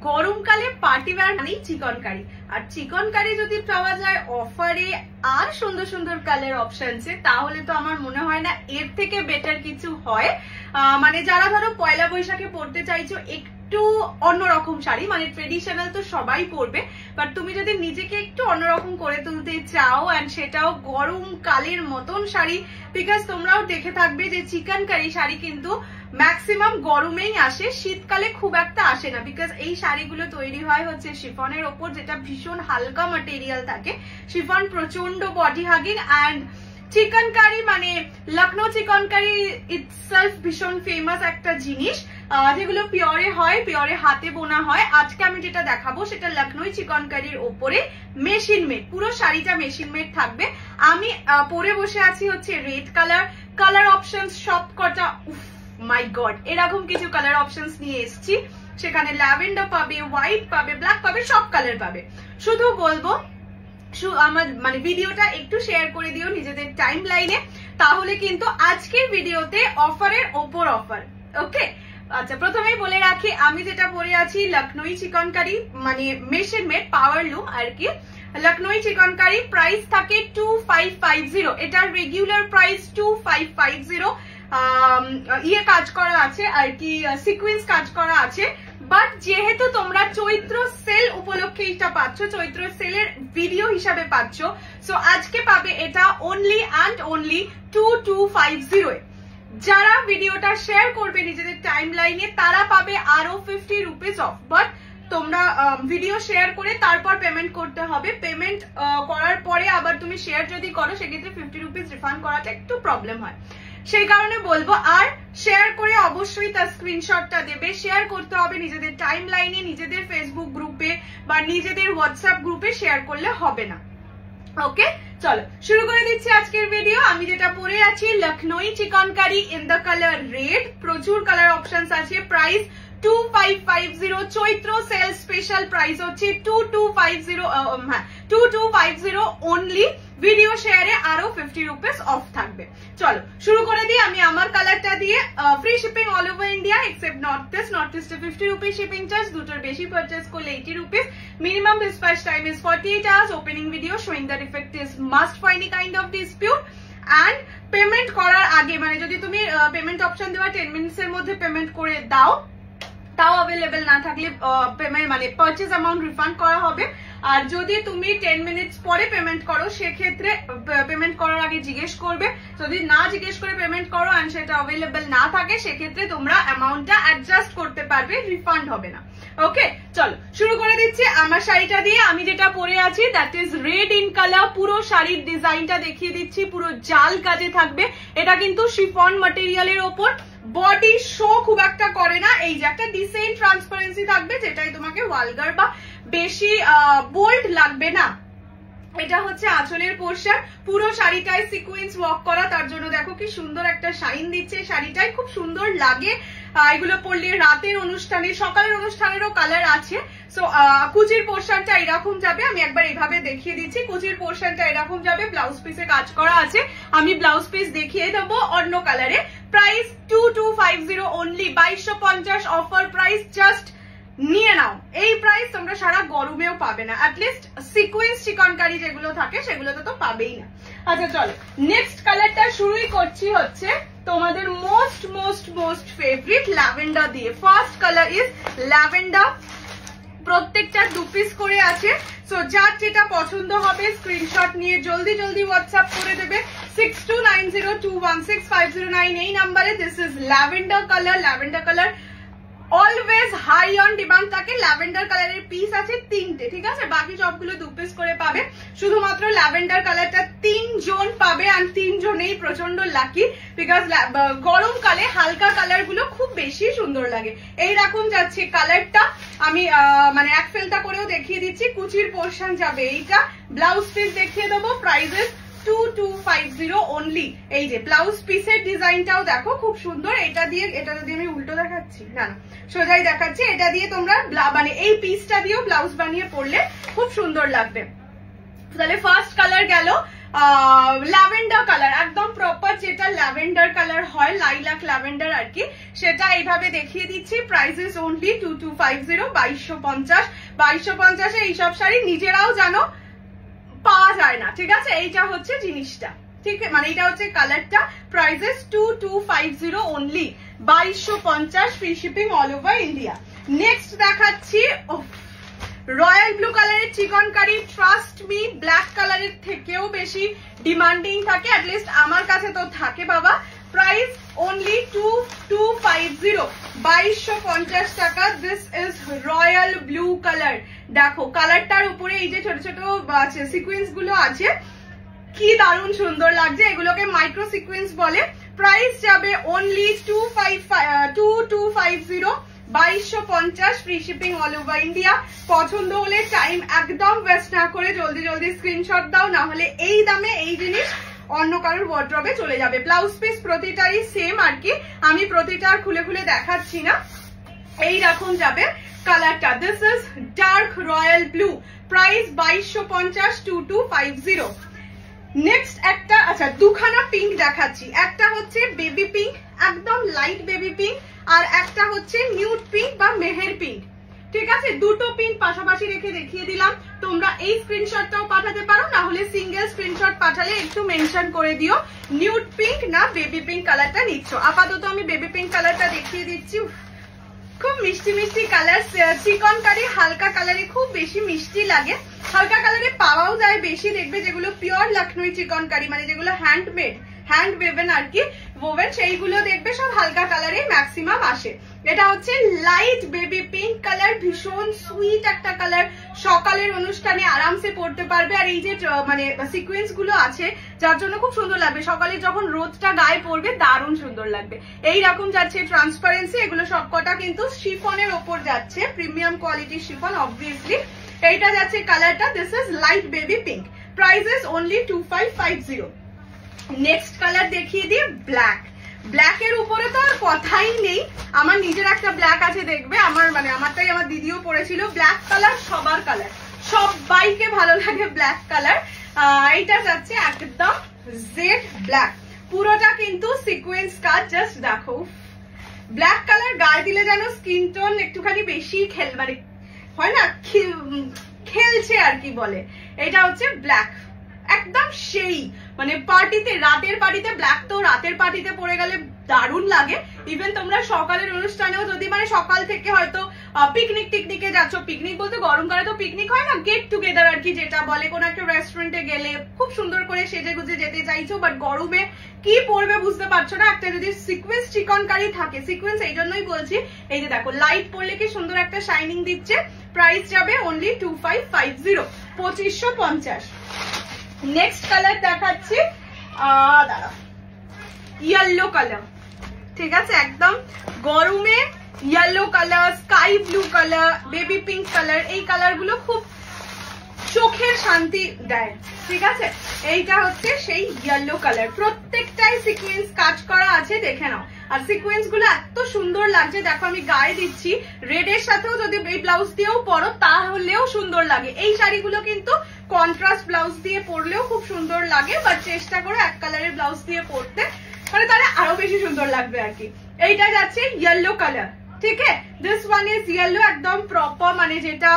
গরমকালে party wear মানেই চিকনকারি, আর চিকনকারি যদি পাওয়া যায় অফারে আর সুন্দর সুন্দর কালার অপশনসে, তাহলে তো আমার মনে হয় না এর থেকে বেটার কিছু হয়। মানে যারা ধরো পয়লা বৈশাখে পড়তে চাইছো একটু অন্যরকম শাড়ি, মানে ট্রেডিশনাল তো সবাই পরবে, বাট তুমি যদি নিজেকে একটু অন্যরকম করে তুলতে চাও অ্যান্ড সেটাও গরমকালের মতন শাড়ি, বিকজ তোমরাও দেখে থাকবে যে চিকনকারি শাড়ি কিন্তু ম্যাক্সিমাম গরমেই আসে, শীতকালে খুব একটা আসে না, বিকজ এই শাড়িগুলো তৈরি হয় হচ্ছে শিফনের ওপর, যেটা ভীষণ হালকা ম্যাটেরিয়াল থাকে। শিফন প্রচন্ড বডি হাগিং অ্যান্ড চিকনকারি মানে লখনৌ চিকনকারি ইটসেলফ ভীষণ ফেমাস একটা জিনিস, যেগুলো পিওরে হয়, পিওরে হাতে বোনা হয়। আজকে আমি যেটা দেখাবো সেটা লখনৌ চিকনকারির ওপরে মেশিন মেড, পুরো শাড়িটা মেশিন মেড থাকবে। আমি পরে বসে আছি হচ্ছে রেড কালার, কালার অপশন সব কটা মাই গড এরকম কিছু কালার অপশনস নিয়ে এসেছি, সেখানে ল্যাভেন্ডার পাবে, হোয়াইট পাবে, ব্ল্যাক পাবে, সব কালার পাবে। শুধু বলবো আমার মানে ভিডিওটা একটু শেয়ার করে দিও নিজেদের টাইম লাইনে, তাহলে কিন্তু আজকের ভিডিওতে অফারের ওপর অফার। ওকে, আচ্ছা প্রথমেই বলে রাখি আমি যেটা পরে আছি লখনৌ চিকনকারি মানে মেশিন মেড পাওয়ার লুম আর কি। লখনৌ চিকনকারি প্রাইস থাকে 2550, এটার রেগুলার প্রাইস 2550। ইয়ে কাজ করা আছে আর কি, সিকোয়েন্স কাজ করা আছে, বাট যেহেতু তোমরা চৈত্র সেল উপলক্ষে এটা পাচ্ছ, চৈত্র সেলের ভিডিও হিসাবে পাচ্ছ, সো আজকে পাবে এটা অনলি অ্যান্ড অনলি 2250। যারা ভিডিওটা শেয়ার করবে নিজেদের টাইম লাইনে তারা পাবে আরো 50 রুপিস অফ, বাট তোমরা ভিডিও শেয়ার করে তারপর পেমেন্ট করতে হবে। পেমেন্ট করার পরে আবার তুমি শেয়ার যদি করো সেক্ষেত্রে 50 রুপিস রিফান্ড করাটা একটু প্রবলেম হয়, সেই কারণে বলবো। আর শেয়ার করে অবশ্যই তার স্ক্রিনশটটা দেবে, শেয়ার করতে হবে নিজেদের টাইম লাইনে, নিজেদের ফেসবুক গ্রুপে বা নিজেদের হোয়াটসঅ্যাপ গ্রুপে শেয়ার করলে হবে না। ওকে চলো শুরু করে দিচ্ছি আজকের ভিডিও। আমি যেটা পরে আছি Lucknow chikankari in the colour red, প্রচুর কালার অপশনস আছে। প্রাইস 2550, চৈত্র সেল স্পেশাল প্রাইস হচ্ছে 2250 অনলি। ভিডিও শেয়ারে আরো 50 রুপিস অফ থাকবে। চলো শুরু করে দিই আমি আমার কালারটা দিয়ে। Free shipping all over India except north east, north ইস্টে 50 রুপিস শিপিং চার্জ, দুটোর বেশি পারচেস করলে 80 rupees. Minimum dispatch time is 48 hours. Opening video showing the defect is must for any kind of dispute. And payment করার আগে মানে যদি তুমি payment option দেওয়া 10 মিনিটসের মধ্যে পেমেন্ট করে দাও, তাও অ্যাভেলেবেল না থাকলে পেমেন্ট মানে পারচেজ অ্যামাউন্ট রিফান্ড করা হবে। আর যদি তুমি 10 মিনিটস পরে পেমেন্ট করো সেক্ষেত্রে পেমেন্ট করার আগে জিজ্ঞেস করবে, যদি না জিজ্ঞেস করে পেমেন্ট করো আর সেটা অ্যাভেলেবেল না থাকে সেক্ষেত্রে তোমরা অ্যামাউন্টটা অ্যাডজাস্ট করতে পারবে, রিফান্ড হবে না। ওকে চলো শুরু করে দিচ্ছি আমার শাড়িটা দিয়ে। আমি যেটা পরে আছি that is red in colour. পুরো শাড়ির ডিজাইনটা দেখিয়ে দিচ্ছি, পুরো জাল কাজে থাকবে। এটা কিন্তু শিফন ম্যাটেরিয়ালের ওপর, বডি শো খুব একটা করে না, এই যে একটা ডিসেন্ট ট্রান্সপারেন্সি থাকবে, যেটাই তোমাকে ওয়ালগার বা বেশি বোল্ড লাগবে না। এটা হচ্ছে আঁচলের পোরশন, পুরো শাড়িটায় সিকোয়েন্স ওয়ার্ক করা, তার জন্য দেখো কি সুন্দর একটা শাইন দিচ্ছে, শাড়িটাই খুব সুন্দর লাগে। এগুলো পরলে রাতের অনুষ্ঠানে, সকালের অনুষ্ঠানেরও কালার আছে। সো কুচির পোরশনটা এরকম যাবে, আমি একবার এইভাবে দেখিয়ে দিচ্ছি। কুচির পোরশনটা এরকম যাবে, ব্লাউজ পিসে কাজ করা আছে, আমি ব্লাউজ পিস দেখিয়ে দেবো অন্য কালারে। Price 2250 only, 2250 offer price, just নিয়ে নাও। এই প্রাইস তোমরা সারা গরমেও পাবে না, অ্যাটলিস্ট সিকোয়েন্স চিকনকারি যেগুলো থাকে সেগুলোতে তো পাবেই না। আচ্ছা চলো নেক্সট কালারটা শুরুই করছি হচ্ছে তোমাদের most most most favourite lavender দিয়ে। ফার্স্ট কালার ইজ ল্যাভেন্ডার, প্রত্যেকটা 2 পিস করে আছে। সো যার যেটা পছন্দ হবে স্ক্রিনশট নিয়ে জলদি জলদি হোয়াটসঅ্যাপ করে দেবে 6290216509 এই নাম্বারে। This is lavender colour. Lavender colour always high on demand থাকে। ল্যাভেন্ডার কালারের পিস আছে 3টে, ঠিক আছে, বাকি সবগুলো 2 পিস করে পাবে। শুধুমাত্র ল্যাভেন্ডার কালারটা 3 জন পাবে, আর 3 জনেই প্রচন্ড লাকি, বিকজ গরমকালে হালকা কালার গুলো খুব বেশি সুন্দর লাগে। এইরকম যাচ্ছে কালারটা, আমি মানে এক ফেলটা করেও দেখিয়ে দিচ্ছি। কুচির পোরশন যাবে এইটা, ব্লাউজ পিস দেখিয়ে দেবো। Prices 2250 only. এই যে ব্লাউজ পিসের ডিজাইনটাও দেখো খুব সুন্দর। এটা দিয়ে, এটা যদি আমি উল্টো দেখাচ্ছি, না না সোজাই দেখাচ্ছি, এটা দিয়ে তোমরা মানে এই পিসটা দিয়েও ব্লাউজ বানিয়ে পরলে খুব সুন্দর লাগবে। তাহলে ফার্স্ট কালার গেল। ল্যাভেন্ডার কালার, একদম প্রপার যেটা ল্যাভেন্ডার কালার হয়, লাইলাক ল্যাভেন্ডার আর কি, সেটা এইভাবে দেখিয়ে দিচ্ছি। Prices only 2250, 2250। 2250 এইসব শাড়ি নিজেরাও জানো পাওয়া যায় না, ঠিক আছে? এইটা হচ্ছে জিনিসটা, ঠিক মানে এটা হচ্ছে কালারটা। Prices 2250 only, 2250, free shipping all over India. Next দেখাচ্ছি রয়্যাল ব্লু কালারের চিকনকারি। ট্রাস্ট মি, ব্ল্যাক কালারের থেকেও বেশি ডিমান্ডিং থাকে, অ্যাটলিস্ট আমার কাছে তো থাকে বাবা। প্রাইস অনলি 2250, 2250 টাকা। This is royal blue colour. দেখো কালারটার উপরে এই যে ছোট ছোট সিকোয়েন্স গুলো আছে, কি দারুণ সুন্দর লাগছে, এগুলোকে মাইক্রো সিকোয়েন্স বলে। প্রাইস যাবে only 2250, 2250, free shipping all over India. পছন্দ হলে টাইম একদম ওয়েস্ট না করে জলদি জলদি স্ক্রিনশট দাও, না হলে এই দামে এই জিনিস অন্য কারোর ওয়ার্ড্রবে চলে যাবে। ব্লাউজ পিস প্রতিটারই সেম আর কি, আমি প্রতিটার খুলে খুলে দেখাচ্ছি না। এই রকম যাবে কালারটা। This is dark royal blue. Price 2250, 2250। Next একটা, আচ্ছা দুখানা পিঙ্ক দেখাচ্ছি, একটা হচ্ছে বেবি পিঙ্ক, একদম লাইট বেবি পিঙ্ক, আর একটা হচ্ছে নিউড পিঙ্ক বা মেহের পিঙ্ক, ঠিক আছে? দুটো পিঙ্ক পাশাপাশি রেখে দেখিয়ে দিলাম। তোমরা এই স্ক্রিনশটটাও পাঠাতে পারো, না হলে সিঙ্গেল স্ক্রিনশট পাঠালে একটু মেনশন করে দিও নিউড পিঙ্ক না বেবি পিঙ্ক কালারটা নিচ্ছ। আপাতত আমি বেবি পিঙ্ক কালারটা দেখিয়ে দিচ্ছি। খুব মিষ্টি মিষ্টি কালার, চিকনকারি হালকা কালারে খুব বেশি মিষ্টি লাগে। হালকা কালারে পাওয়াও যায় বেশি, দেখবে যেগুলো পিওর লখনৌ চিকনকারি, মানে যেগুলো হ্যান্ডমেড, হ্যান্ড ওয়েভেন আর কি, ওভেন, সেইগুলো দেখবে সব হালকা কালারে ম্যাক্সিমাম আসে। এটা হচ্ছে লাইট বেবি পিঙ্ক কালার, ভীষণ সুইট একটা কালার, সকালের অনুষ্ঠানে আরামসে পরতে পারবে। আর এই যে মানে সিকোয়েন্স গুলো আছে যার জন্য খুব সুন্দর লাগবে, সকালে যখন রোদটা গায়ে পড়বে দারুণ সুন্দর লাগবে। এইরকম যাচ্ছে ট্রান্সপারেন্সি, এগুলো সবকটা কিন্তু শিফনের ওপর যাচ্ছে, প্রিমিয়াম কোয়ালিটির শিফন অবভিয়াসলি। এইটা যাচ্ছে কালারটা, this is light baby pink. Prices only 2550। Next colour দেখিয়ে দিই ব্ল্যাক। ব্ল্যাকের উপরে তো আর কথাই নেই, আমার নিজের একটা ব্ল্যাক আছে দেখবে, আমার মানে আমারটাই আমার দিদিও পরেছিল। ব্ল্যাক কালার সবার কালার, সবাইকে ভালো লাগে ব্ল্যাক কালার। এইটা যাচ্ছে একদম জেড ব্ল্যাক, পুরোটা কিন্তু সিকোয়েন্স কাজ, জাস্ট দেখো ব্ল্যাক কালার গায়ে দিলে যেন স্কিন টোন একটুখানি বেশি মানে হয় না, খেলছে আর কি বলে। এটা হচ্ছে ব্ল্যাক, একদম সেই মানে পার্টিতে, রাতের পার্টিতে, ব্ল্যাক তো রাতের পার্টিতে পরে গেলে দারুণ লাগে। ইভেন তোমরা সকালের অনুষ্ঠানেও যদি মানে সকাল থেকে হয়তো পিকনিক টিকনিকে যাচ্ছ, পিকনিক বলতে গরমকালে তো পিকনিক হয় না, গেট টুগেদার আর কি যেটা বলে, কোনো একটা রেস্টুরেন্টে গেলে খুব সুন্দর করে সেজে গুজে যেতে চাইছো, বাট গরমে কি পরবে বুঝতে পারছো না, একটা যদি সিকোয়েন্স চিকনকারি থাকে, সিকোয়েন্স এই জন্যই বলছি, এই যে দেখো লাইট পরলে কি সুন্দর একটা শাইনিং দিচ্ছে। প্রাইস যাবে অনলি 2550, 2550। নেক্সট কালার দেখাচ্ছি, দাঁড়া, ইয়েলো কালার, ঠিক আছে? একদম গরমে yellow colour, sky blue colour, baby pink colour, এই কালার গুলো খুব চোখের শান্তি দেয়, ঠিক আছে? এইটা হচ্ছে সেই ইয়েলো কালার, প্রত্যেকটাই সিকোয়েন্স কাজ করা আছে, দেখে নাও। আর সিকোয়েন্স গুলো এত সুন্দর লাগছে, দেখো আমি গায়ে দিচ্ছি, রেড এর সাথেও যদি এই ব্লাউজ দিয়েও পরো তাহলেও সুন্দর লাগে। এই শাড়িগুলো কিন্তু কন্ট্রাস্ট ব্লাউজ দিয়ে পরলেও খুব সুন্দর লাগে, বাট চেষ্টা করো এক কালারের ব্লাউজ দিয়ে পরতে, মানে তাহলে আরো বেশি সুন্দর লাগবে আর কি। এইটা যাচ্ছে ইয়েলো কালার, ঠিক আছে? দিস ওয়ান ইজ ইয়েলো, একদম প্রপার, মানে যেটা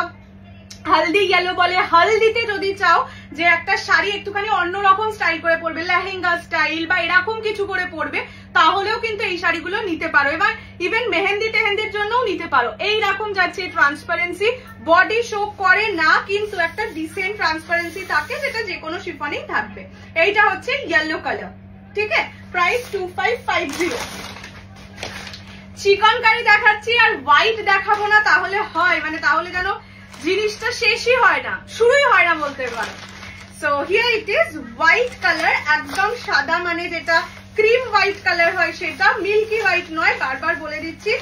হলদি ইয়েলো বলে। হলদিতে যদি চাও যে একটা শাড়ি একটুখানি অন্যরকম স্টাইল করে পরবে, লেহেঙ্গা স্টাইল বা এরকম কিছু করে পরবে, তাহলেও কিন্তু এই শাড়িগুলো নিতে পারো। এবার ইভেন মেহেন্দি টেহেন্দির জন্যও নিতে পারো। এইরকম যাচ্ছে ট্রান্সপারেন্সি, বডি শো করে না, কিন্তু একটা ডিসেন্ট ট্রান্সপারেন্সি থাকে, যেটা যে কোনো শিফনেই থাকবে। এইটা হচ্ছে ইয়েলো কালার, ঠিক আছে? প্রাইস 2550। চিকনকারি দেখাচ্ছি আর হোয়াইট দেখাবো না, তাহলে হয় মানে তাহলে যেন জিনিসটা শেষই হয় না, শুরুই হয় না বলতে পারো। So here it is white colour, একদম সাদা, মানে যেটা ক্রিম হোয়াইট কালার হয় সেটা, মিল্কি হোয়াইট নয়, বারবার বলে দিচ্ছি।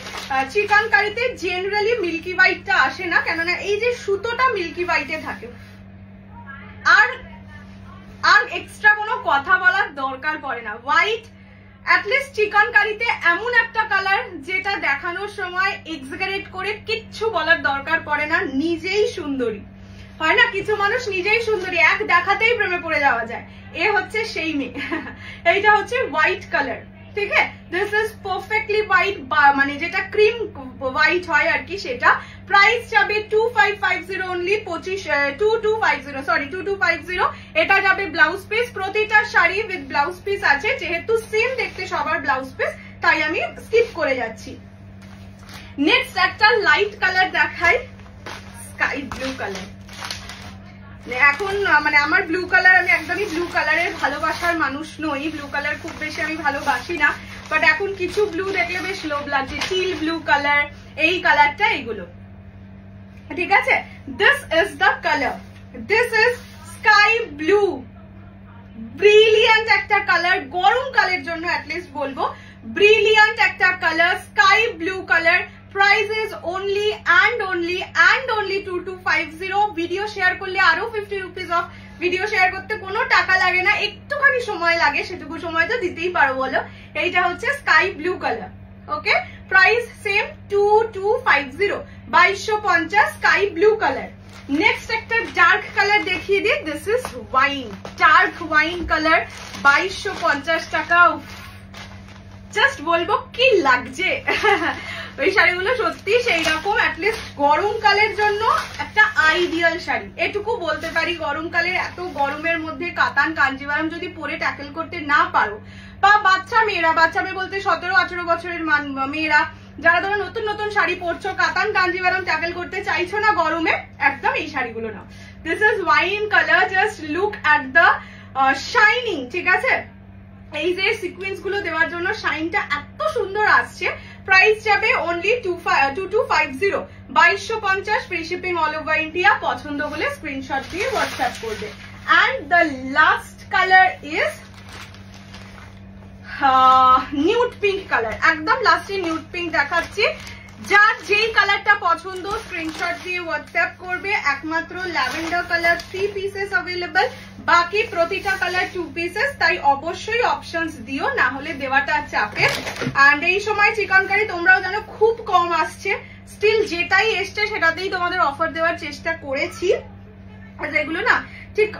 চিকনকারিতে জেনারেলি মিল্কি হোয়াইটটা আসে না, কেননা এই যে সুতোটা মিল্কি হোয়াইটে থাকে। আর এক্সট্রা কোনো কথা বলার দরকার পড়ে না। হোয়াইট অ্যাটলিস্ট চিকনকারিতে এমন একটা কালার যেটা দেখানোর সময় এক্সাজারেট করে কিচ্ছু বলার দরকার পড়ে না, নিজেই সুন্দরী। হয় না কিছু মানুষ নিজেই সুন্দরী, এক দেখাতেই প্রেমে পড়ে যাওয়া যায়, এ হচ্ছে সেই মেয়ে। এইটা হচ্ছে হোয়াইট কালার, ঠিক আছে, দিস ইজ পারফেক্টলি হোয়াইট, মানে যেটা ক্রিম হোয়াইট হয় আর কি সেটা। প্রাইস যাবে 2550 অনলি, 2250, এটা যাবে ব্লাউজ পিস, প্রতিটা শাড়ি উইথ ব্লাউজ পিস আছে, যেহেতু সেম দেখতে সবার ব্লাউজ পিস তাই আমি স্কিপ করে যাচ্ছি। নেক্সট একটা লাইট কালার দেখাই, স্কাই ব্লু কালার। এখন মানে আমার ব্লু কালার, আমি একদমই ব্লু কালারের ভালোবাসার মানুষ নই, ব্লু কালার খুব বেশি আমি ভালোবাসি না, বাট এখন কিছু ব্লু দেখলে বেশ লোভ লাগছে, টিল ব্লু কালার, এই কালারটা, এইগুলো ঠিক আছে। This is the colour, this is sky blue, brilliant একটা কালার, গরমকালের জন্য অ্যাটলিস্ট বলবো ব্রিলিয়ান্ট একটা colour, sky blue colour. Price is only and only 2250। Video share করলে আরো 50 রুপিস অফ, ভিডিও শেয়ার করতে কোনো টাকা লাগে না, একটুখানি সময় লাগে, সেটুকু সময় তো দিতেই পারো বলো। এইটা হচ্ছে sky blue colour, okay, price same 2250, 2250, sky blue colour. Next একটা ডার্ক কালার দেখিয়ে দিই, this is wine, dark wine colour, 2250 টাকা। জাস্ট বলবো কি লাগছে, ওই শাড়িগুলো সত্যি সেই রকম, অ্যাটলিস্ট গরমকালের জন্য একটা আইডিয়াল শাড়ি, এটুকু বলতে পারি। গরমকালের এত গরমের মধ্যে কাতান কাঞ্জিভারম যদি পরে ট্যাকেল করতে না পারো, বা বাচ্চা মেয়েরা, বাচ্চা মেয়ে বলতে 17-18 বছরের মেয়েরা যারা ধরো নতুন নতুন শাড়ি পরছো, কাতান কাঞ্জিভারম ট্যাকেল করতে চাইছো না গরমে, একদম এই শাড়িগুলো নাও। This is wine colour, just look at the shining, ঠিক আছে, এই যে সিকোয়েন্স গুলো দেওয়ার জন্য শাইনটা এত সুন্দর আসছে। প্রাইস যাবে only 2250, 2250, free shipping all over India. পছন্দ হলে স্ক্রিনশট দিয়ে হোয়াটসঅ্যাপ করবে। And the last colour is nude pink colour, একদম লাস্টে নিউড পিঙ্ক দেখাচ্ছি। যার যেই কালারটা পছন্দ স্ক্রিনশট দিয়ে হোয়াটসঅ্যাপ করবে। একমাত্র ল্যাভেন্ডার কালার 3 পিসেস অ্যাভেলেবল, বাকি প্রতিটা কালার 2 পিসেস, তাই অবশ্যই অপশনস দিও, না হলে দেওয়াটা চাপের। অ্যান্ড এই সময় চিকনকারি তোমরাও জানো খুব কম আসছে, স্টিল যেটাই এসছে সেটাতেই তোমাদের অফার দেওয়ার চেষ্টা করেছি। যেগুলো না ঠিক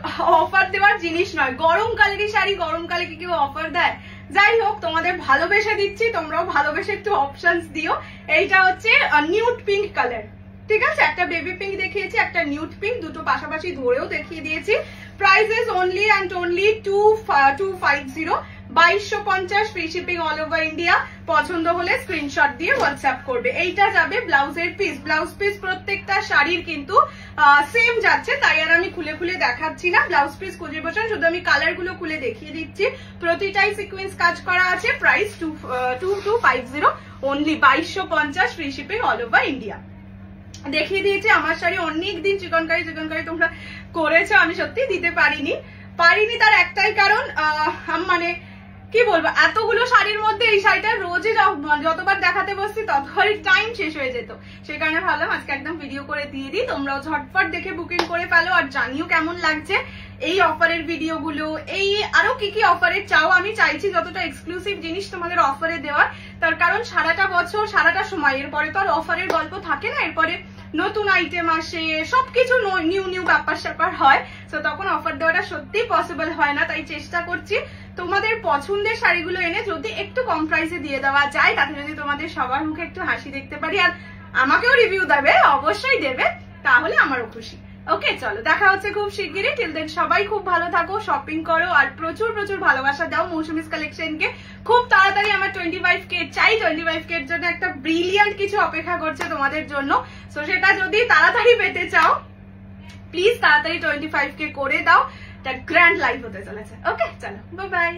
অফার দেওয়ার জিনিস নয়, গরমকালেরই শাড়ি, গরমকালে কি কেউ অফার দেয়? যাই হোক, তোমাদের ভালোবেসে দিচ্ছি, তোমরাও ভালোবেসে একটু অপশনস দিও। এইটা হচ্ছে নিউড পিঙ্ক কালার, ঠিক আছে, একটা বেবি পিঙ্ক দেখিয়েছি, একটা নিউড পিঙ্ক, দুটো পাশাপাশি ধরেও দেখিয়ে দিয়েছি। Price is only and only 2250, 2250, free shipping all over India. পছন্দ হলে স্ক্রিনশট দিয়ে হোয়াটসঅ্যাপ করবে। এইটা যাবে ব্লাউজের পিস, ব্লাউজ পিস প্রত্যেকটা শাড়ির কিন্তু সেম যাচ্ছে, তাই আর আমি খুলে খুলে দেখাচ্ছি না। ব্লাউজ পিস খুঁজে বসেন, শুধু আমি কালার গুলো খুলে দেখিয়ে দিচ্ছি। প্রতিটাই সিকোয়েন্স কাজ করা আছে। Price 2250, only 2250, free shipping all over India. দেখিয়ে দিয়েছি আমার শাড়ি। অনেকদিন চিকনকারি তোমরা করেছো, আমি সত্যি দিতে পারিনি। তার একটাই কারণ, মানে কি বলবো, এতগুলো শাড়ির মধ্যে এই শাড়িটা রোজই যতবার দেখাতে বসছি ততবারই টাইম শেষ হয়ে যেত, সেই কারণে ভাবলাম আজকে একদম ভিডিও করে দিয়ে দিই। তোমরাও ঝটপট দেখে বুকিং করে ফেলো, আর জানিও কেমন লাগছে এই অফারের ভিডিওগুলো। এই আরো কি কি অফারে চাও, আমি চাইছি যতটা এক্সক্লুসিভ জিনিস তোমাদের অফারে দেওয়ার, তার কারণ সারাটা বছর সারাটা সময় এরপরে তো আর অফারের গল্প থাকে না, এরপরে নতুন আইটেম আসে, সবকিছু নিউ ব্যাপার স্যাপার হয়, তো তখন অফার দেওয়াটা সত্যি পসিবল হয় না। তাই চেষ্টা করছি তোমাদের পছন্দের শাড়িগুলো এনে যদি একটু কম প্রাইসে দিয়ে দেওয়া যায়, তাতে যদি তোমাদের সবার মুখে একটু হাসি দেখতে পারি, আর আমাকেও রিভিউ দেবে, অবশ্যই দেবে, তাহলে আমারও খুশি। ওকে, চলো দেখা হচ্ছে খুব শিগগিরই। টিল দেন সবাই খুব ভালো থাকো, শপিং করো, আর প্রচুর ভালোবাসা দাও মৌসুমিস কালেকশনকে। খুব তাড়াতাড়ি আমার 25K চাই, 25K এর জন্য একটা ব্রিলিয়ান্ট কিছু অপেক্ষা করছে তোমাদের জন্য। সো সেটা যদি তাড়াতাড়ি পেতে চাও, প্লিজ তাড়াতাড়ি 25K করে দাও, একটা গ্র্যান্ড লাইফ হতে চলেছে। ওকে, চলো, বাই বাই।